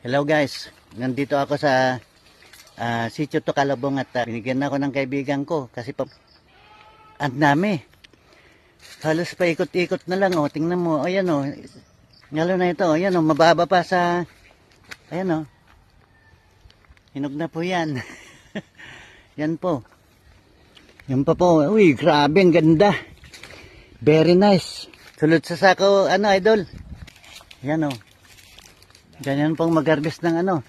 Hello guys, nandito ako sa Sitio Tukalabong at binigyan ako ng kaibigan ko kasi ang dami. Halos pa ikot-ikot na lang, oh. Tingnan mo, ayan oh. Ngalo na ito, ayan oh, mababa pa sa, ayan oh. Hinog na po yan. Yan po. Yan pa po, uy, grabe, ang ganda. Very nice. Sulod sa sako, ano idol? Ayan oh. Ganyan pong mag-harvest ng ano.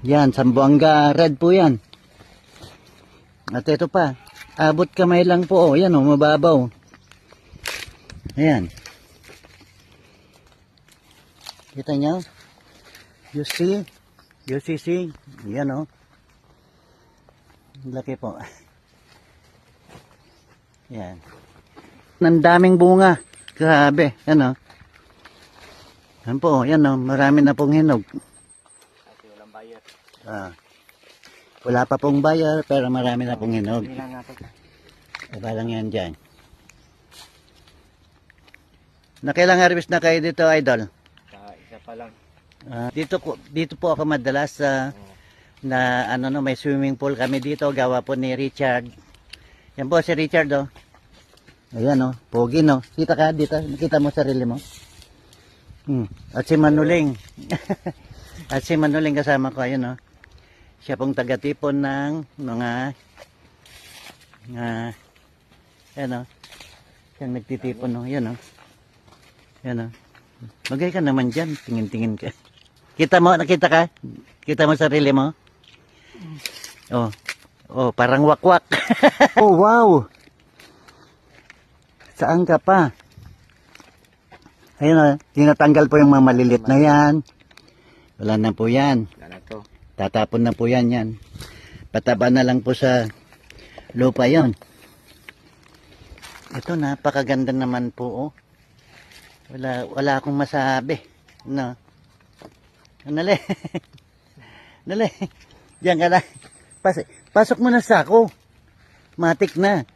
Yan, Sambuanga red po yan. At ito pa, abot kamay lang po. Oh. Yan oh, mababaw. Ayan. Kita nyo? You see? You see? Yan oh. Laki po. Yan. Ang daming bunga. Grabe. Yan oh. Yan po, yan o, marami na pong hinog. Kasi walang bayar. Wala pa pong bayar, pero marami na pong hinog. Iba lang yan dyan. Nakailang harvest na kayo dito, idol? Isa pa lang. Dito po ako madalas na ano no, may swimming pool kami dito, gawa po ni Richard. Yan po si Richard oh. Ayan oh, pogi no. Kita ka dito, nakita mo sarili mo. At si Manuling. At si Manuling kasama ko, ayun oh. Siya pong taga-tipon ng mga ayan oh. Siyang nagtitipon oh, yan oh. Yan oh. Magay ka naman dyan, tingin-tingin ka. Kita mo, nakita ka? Kita mo sarili mo? Oh. Oh, parang wakwak. Oh, wow. Saan ka pa? Ayun o, tinatanggal po yung mga malilit na yan. Wala na po yan. Wala na to. Tatapon na po yan. Pataba na lang po sa lupa yon. Ito, napakaganda naman po. Oh. Wala akong masabi. No. Nali. Nali. Diyan ka lang. Pasok mo na sa ako. Matik na.